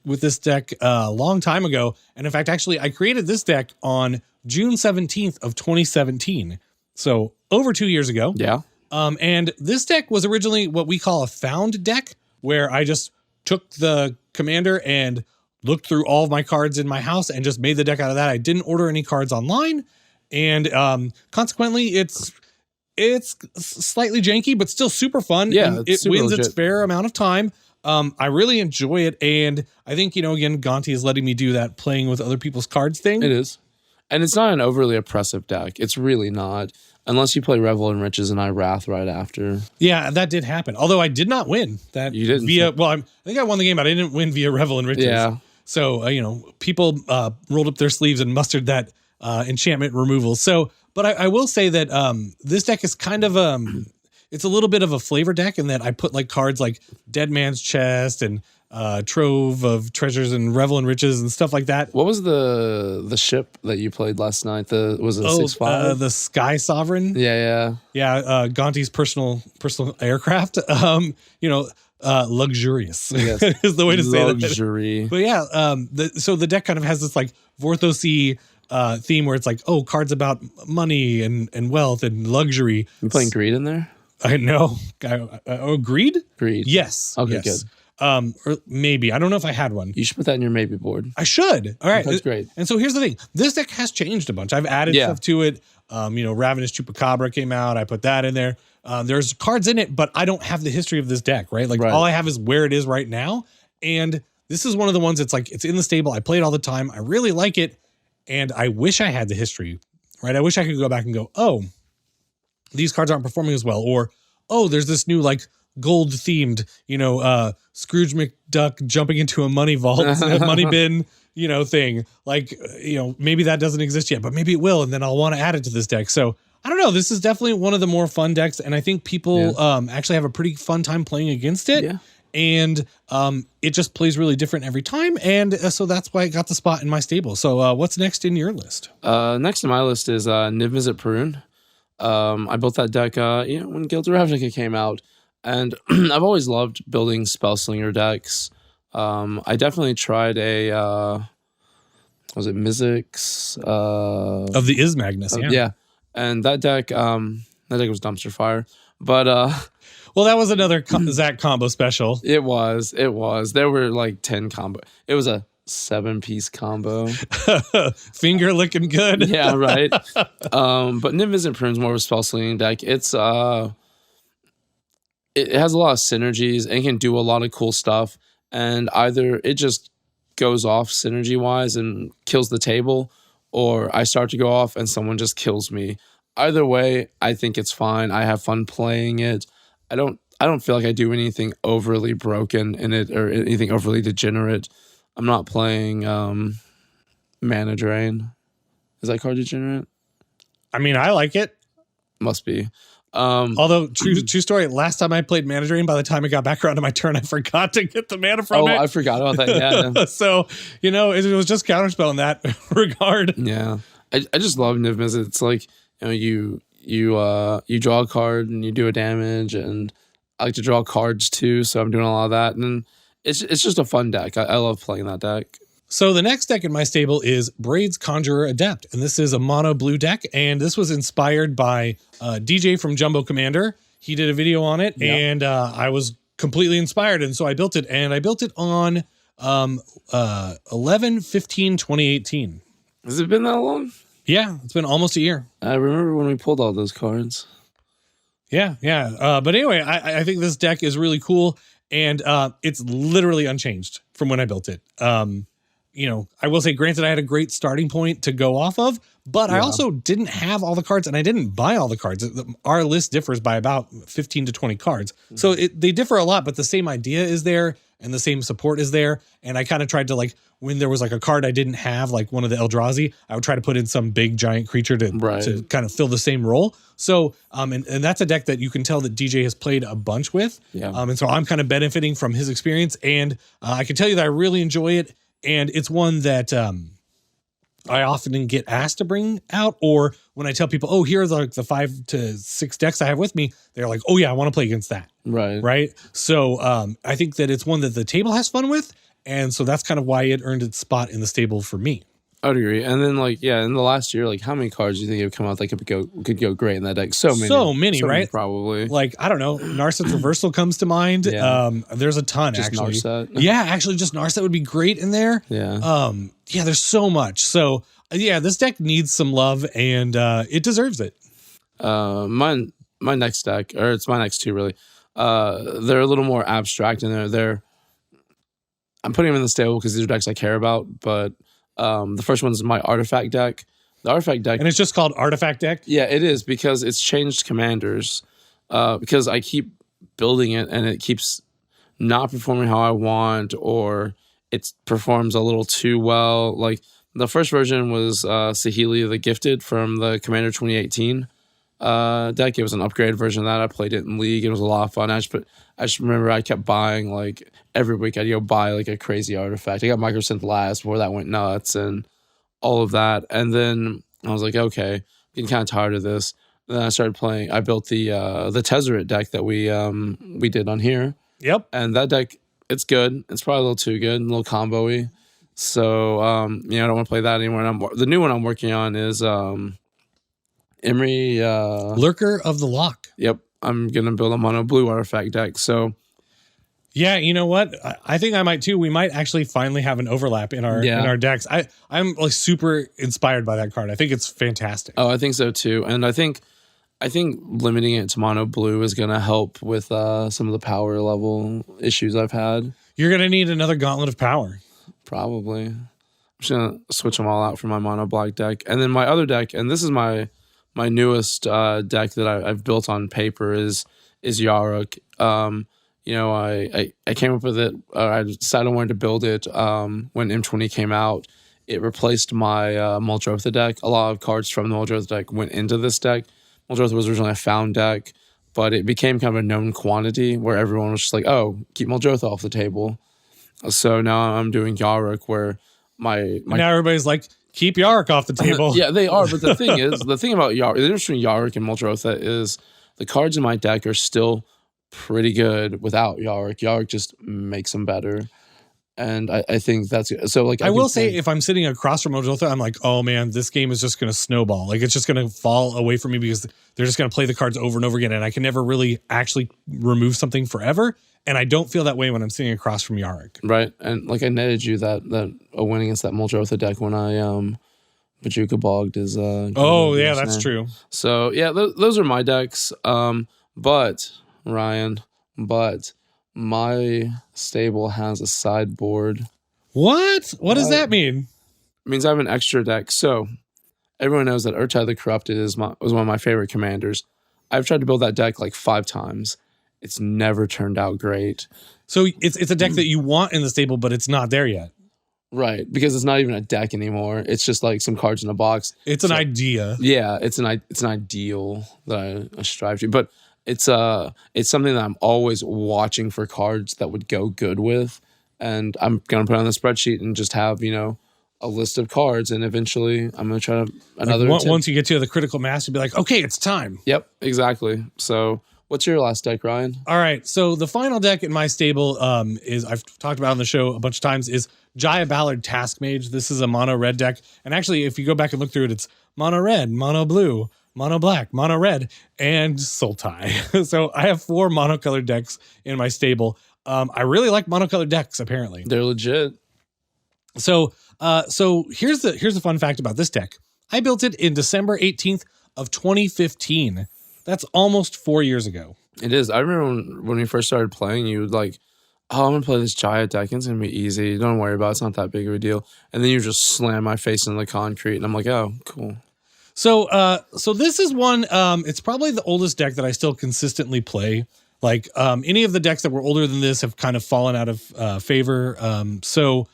with this deck a long time ago. And in fact, actually, I created this deck on June 17th of 2017. So over 2 years ago. Yeah. And this deck was originally what we call a found deck, where I just took the commander and looked through all of my cards in my house and just made the deck out of that. I didn't order any cards online. And consequently, it's slightly janky, but still super fun. Yeah, and it wins its fair amount of time. I really enjoy it. And I think, again, Gonti is letting me do that playing with other people's cards thing. It is. And it's not an overly oppressive deck. It's really not. Unless you play Revel in Riches and I Wrath right after. Yeah, that did happen. Although I did not win that. You didn't? I think I won the game, but I didn't win via Revel in Riches. Yeah. So, people rolled up their sleeves and mustered that enchantment removal. So, but I will say that this deck is kind of it's a little bit of a flavor deck in that I put like cards like Dead Man's Chest and Trove of Treasures and Revel in Riches and stuff like that. What was the ship that you played last night? Was it 6-5? The Sky Sovereign. Yeah. Gonti's personal aircraft. Luxurious Yes. is the way to say that. Luxury. But yeah, so the deck kind of has this like Vorthos-y theme where it's like, cards about money and wealth and luxury. You playing Greed in there? I know. Greed? Greed. Yes. Okay, yes. good. Or maybe. I don't know if I had one. You should put that in your maybe board. I should. All right. That's great. And so here's the thing. This deck has changed a bunch. I've added stuff to it. Ravenous Chupacabra came out. I put that in there. There's cards in it, but I don't have the history of this deck, right? Like all I have is where it is right now. And this is one of the ones that's like, it's in the stable. I play it all the time. I really like it. And I wish I had the history, right? I wish I could go back and go, these cards aren't performing as well. Or, there's this new like gold themed, Scrooge McDuck jumping into a money vault, money bin, thing. Like, maybe that doesn't exist yet, but maybe it will. And then I'll want to add it to this deck. So I don't know. This is definitely one of the more fun decks. And I think people actually have a pretty fun time playing against it. Yeah. And it just plays really different every time. And so that's why it got the spot in my stable. So what's next in your list? Next in my list is Niv Mizzet Perun. I built that deck when Guild of Ravnica came out. And I've always loved building Spellslinger decks. I definitely tried was it Mizzix? Of the Ismagnus, yeah. And that deck was dumpster fire. But well, that was another Zack combo special. It was. There were like 10 combo. It was a 7-piece combo. Finger licking good. Yeah, right. But Niv Mizzet Perun's more of a spell-slinging deck. It has a lot of synergies and can do a lot of cool stuff. And either it just goes off synergy-wise and kills the table, or I start to go off and someone just kills me. Either way, I think it's fine. I have fun playing it. I don't feel like I do anything overly broken in it or anything overly degenerate. I'm not playing Mana Drain. Is that card degenerate? I mean, I like it. Must be. Although, true story, last time I played Mana Drain, by the time it got back around to my turn, I forgot to get the mana from it. Oh, I forgot about that, yeah. So, it was just counterspell in that regard. Yeah. I just love Niv Mizzet. It's like, you draw a card and you do a damage, and I like to draw cards too, so I'm doing a lot of that. And it's just a fun deck. I love playing that deck. So the next deck in my stable is Braid's Conjurer Adept, and this is a mono blue deck, and this was inspired by DJ from Jumbo Commander. He did a video on it, and I was completely inspired, and so I built it, and I built it on 11/15/2018. Has it been that long? Yeah, it's been almost a year. I remember when we pulled all those cards. Yeah. But anyway, I think this deck is really cool, and it's literally unchanged from when I built it. I will say, granted, I had a great starting point to go off of, but I also didn't have all the cards, and I didn't buy all the cards. Our list differs by about 15 to 20 cards. Mm-hmm. So they differ a lot, but the same idea is there, and the same support is there. And I kind of tried to when there was like a card I didn't have, like one of the Eldrazi, I would try to put in some big giant creature to kind of fill the same role. So, and that's a deck that you can tell that DJ has played a bunch with. Yeah. And so I'm kind of benefiting from his experience, and I can tell you that I really enjoy it. And it's one that I often get asked to bring out, or when I tell people, oh, here are the 5 to 6 decks I have with me, they're like, oh yeah, I want to play against that. Right. So I think that it's one that the table has fun with. And so that's kind of why it earned its spot in the stable for me. I would agree. And then in the last year, how many cards do you think have come out that could go great in that deck? So many, right? Probably. I don't know. Narset's Reversal comes to mind. Yeah. There's a ton, just actually. Narset. Yeah, actually, just Narset would be great in there. Yeah. There's so much. So, this deck needs some love, and it deserves it. My next deck, or it's my next two, really. They're a little more abstract, and I'm putting them in the stable because these are decks I care about, but the first one is my Artifact deck. The Artifact deck... And it's just called Artifact deck? Yeah, it is, because it's changed commanders. Because I keep building it, and it keeps not performing how I want, or it performs a little too well. Like, the first version was Saheeli the Gifted from the Commander 2018 deck. It was an upgraded version of that. I played it in League. It was a lot of fun. I just remember I kept buying, every week I'd go buy a crazy artifact. I got Microsynth last before that went nuts and all of that. And then I was like, okay, getting kind of tired of this. Then I started playing. I built the Tezzeret deck that we did on here. Yep. And that deck, it's good. It's probably a little too good, a little combo-y. So, I don't want to play that anymore. The new one I'm working on is Emery... Lurker of the Lock. Yep. I'm going to build a mono blue artifact deck. So... Yeah, you know what? I think I might too. We might actually finally have an overlap in our decks. I'm super inspired by that card. I think it's fantastic. Oh, I think so too. And I think limiting it to mono blue is going to help with some of the power level issues I've had. You're going to need another Gauntlet of Power. Probably. I'm just going to switch them all out for my mono black deck. And then my other deck, and this is my newest deck that I've built on paper, is Yarok. I came up with it. I decided I wanted to build it when M20 came out. It replaced my Muldrotha deck. A lot of cards from the Muldrotha deck went into this deck. Muldrotha was originally a found deck, but it became kind of a known quantity where everyone was just like, oh, keep Muldrotha off the table. So now I'm doing Yarok, where my now everybody's like, keep Yarok off the table. Yeah, they are. But the thing about Yarok, the difference between Yarok and Muldrotha is the cards in my deck are still pretty good without Yarok. Yarok just makes them better. And I think that's so. I will say, if I'm sitting across from Muldrotha, I'm like, oh man, this game is just going to snowball. It's just going to fall away from me because they're just going to play the cards over and over again, and I can never really actually remove something forever. And I don't feel that way when I'm sitting across from Yarok. Right, and I netted you that a win against that Muldrotha deck when I Bajuka Bogged is. That's true. So yeah, those are my decks. But Ryan, my stable has a sideboard. What? What does that mean? It means I have an extra deck. So everyone knows that Urtai the Corrupted was one of my favorite commanders. I've tried to build that deck 5 times. It's never turned out great. So it's a deck that you want in the stable, but it's not there yet. Right, because it's not even a deck anymore. It's just some cards in a box. It's an idea. Yeah, it's an ideal that I strive to. But it's something that I'm always watching for cards that would go good with, and I'm gonna put it on the spreadsheet and just have a list of cards, and eventually I'm gonna try another. Once you get to the critical mass, you'll be like, okay, it's time. Yep, exactly. So, what's your last deck, Ryan? All right, so the final deck in my stable is, I've talked about on the show a bunch of times, is Jaya Ballard Task Mage. This is a mono red deck, and actually, if you go back and look through it, it's mono red, mono blue, mono black, mono red, and Sultai. So I have 4 monocolored decks in my stable. I really like monocolored decks, apparently. They're legit. So here's the fun fact about this deck. I built it in December 18th of 2015. That's almost 4 years ago. It is. I remember when we first started playing, you would oh, I'm going to play this Jaya deck. It's going to be easy. Don't worry about it. It's not that big of a deal. And then you just slam my face into the concrete, and I'm like, oh, cool. So this is one, it's probably the oldest deck that I still consistently play. Any of the decks that were older than this have kind of fallen out of favor. So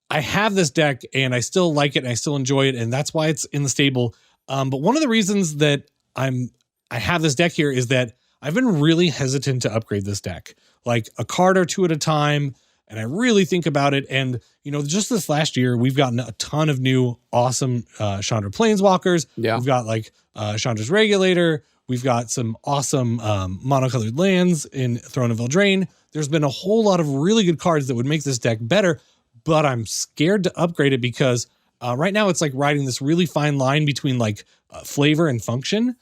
I have this deck and I still like it and I still enjoy it, and that's why it's in the stable. But one of the reasons that I have this deck here is that I've been really hesitant to upgrade this deck, like a card or two at a time, and I really think about it. And just this last year, we've gotten a ton of new awesome Chandra Planeswalkers. Yeah. We've got like Chandra's Regulator. We've got some awesome monocolored lands in Throne of Eldraine. There's been a whole lot of really good cards that would make this deck better, but I'm scared to upgrade it because right now it's like riding this really fine line between like flavor and function,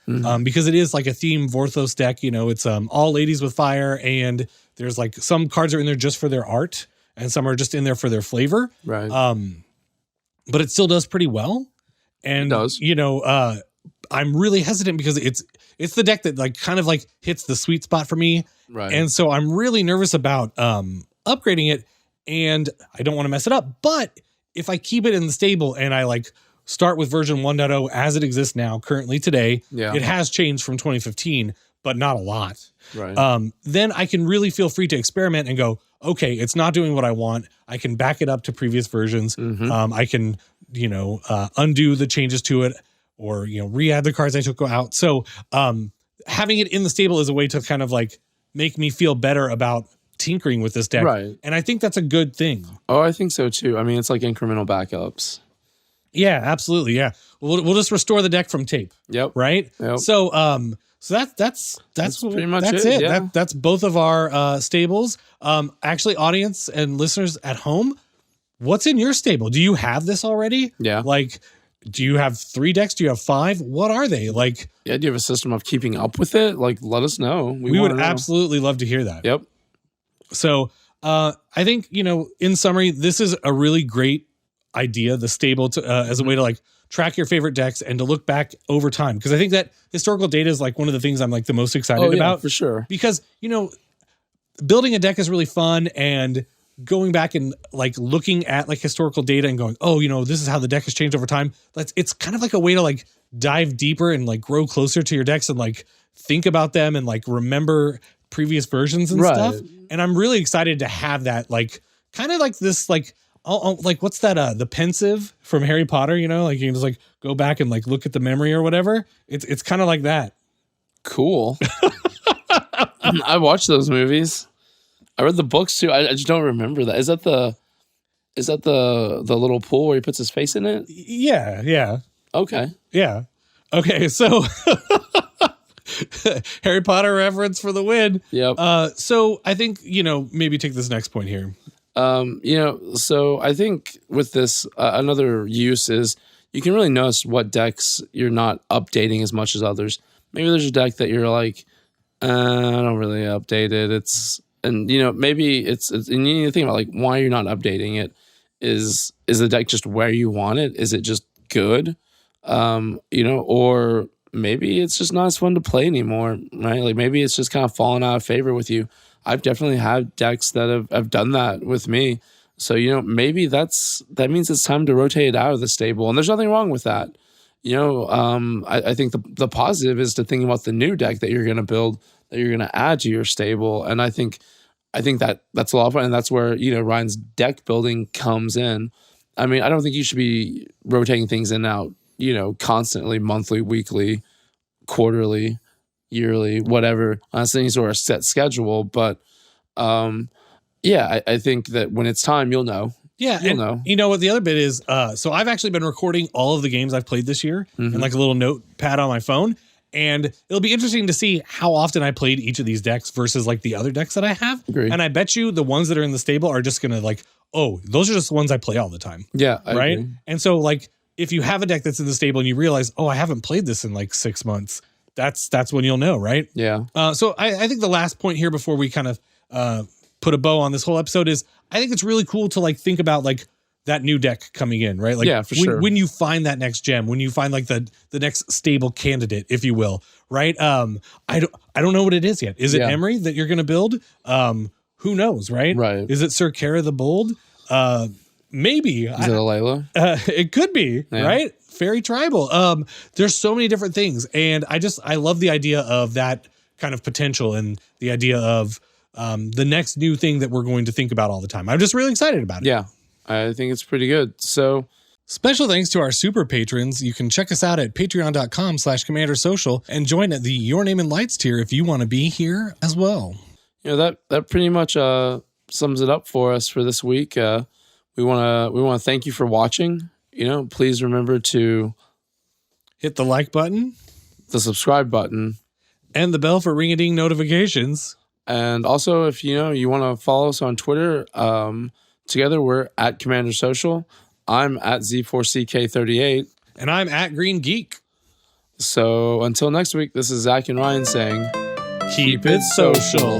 because it is like a theme Vorthos deck. It's all ladies with fire, and there's like some cards are in there just for their art and some are just in there for their flavor. Right. But it still does pretty well. And, It does. I'm really hesitant because it's the deck that like kind of like hits the sweet spot for me. Right. And so I'm really nervous about upgrading it, and I don't want to mess it up. But if I keep it in the stable and I like start with version 1.0 as it exists now, currently today, it has changed from 2015, but not a lot. Right. Then I can really feel free to experiment and go, okay, it's not doing what I want. I can back it up to previous versions. I can, undo the changes to it, or, re-add the cards I took out. So having it in the stable is a way to kind of like make me feel better about tinkering with this deck. Right. And I think that's a good thing. Oh, I think so too. I mean, it's like incremental backups. Yeah, absolutely. Yeah. We'll just restore the deck from tape. Yep. Right. Yep. So, that's pretty much that's it. it. Yeah. That's both of our stables. Actually, audience and listeners at home, what's in your stable? Do you have this already? Yeah. Like, do you have 3 decks? Do you have 5? What are they? Like, Yeah. Do you have a system of keeping up with it? Like, let us know. we would absolutely love to hear that. Yep. So, I think, in summary, this is a really great idea, the stable, to as a way to like track your favorite decks and to look back over time. Because I think that historical data is like one of the things I'm like the most excited about. For sure. Because, building a deck is really fun, and going back and like looking at like historical data and going, oh, this is how the deck has changed over time. It's kind of like a way to like dive deeper and like grow closer to your decks and like think about them and like remember previous versions and stuff. And I'm really excited to have that, like kind of like this, like, like what's that? The pensive from Harry Potter, like you can just like go back and like look at the memory or whatever. It's kind of like that. Cool. I watched those movies. I read the books too. I just don't remember that. Is that the little pool where he puts his face in it? Yeah. Yeah. Okay. Yeah. Okay. So Harry Potter reference for the win. Yep. So I think, maybe take this next point here. So I think with this, another use is you can really notice what decks you're not updating as much as others. Maybe there's a deck that you're like, I don't really update it. Maybe it's and you need to think about like why you're not updating it. Is the deck just where you want it? Is it just good? Or maybe it's just not as fun to play anymore, right? Like maybe it's just kind of fallen out of favor with you. I've definitely had decks that have done that with me. So, maybe that means it's time to rotate it out of the stable. And there's nothing wrong with that. I think the positive is to think about the new deck that you're going to build, that you're going to add to your stable. And I think that's a lot of fun. And that's where, Ryan's deck building comes in. I mean, I don't think you should be rotating things in and out, constantly, monthly, weekly, quarterly, yearly, whatever, on any sort of set schedule. But I think that when it's time, you'll know. Yeah. You'll know. You know what the other bit is? So I've actually been recording all of the games I've played this year in like a little notepad on my phone. And it'll be interesting to see how often I played each of these decks versus like the other decks that I have. Agreed. And I bet you the ones that are in the stable are just going to like, oh, those are just the ones I play all the time. Yeah. Right. Agree. And so like, if you have a deck that's in the stable and you realize, oh, I haven't played this in like 6 months, that's when you'll know, right? Yeah. So I think the last point here before we kind of put a bow on this whole episode is I think it's really cool to like think about like that new deck coming in, right? Like, yeah, for sure. When you find that next gem, when you find like the next stable candidate, if you will, right? I don't know what it is yet. Is it Emery that you're going to build? Who knows, right? Right. Is it Sir Kara the Bold? Maybe. Is it a Layla? It could be, right? Fairy Tribal. There's so many different things. And I love the idea of that kind of potential and the idea of the next new thing that we're going to think about all the time. I'm just really excited about it. Yeah. I think it's pretty good. So Special thanks to our super patrons. You can check us out at patreon.com/commandersocial and join at the Your Name in Lights tier if you want to be here as well. That pretty much sums it up for us for this week. We want to thank you for watching. Please remember to hit the like button, the subscribe button, and the bell for ring-a-ding notifications. And also, if you want to follow us on Twitter, together we're at Commander Social. I'm at Z4CK38. And I'm at Green Geek. So until next week, this is Zach and Ryan saying, keep it social.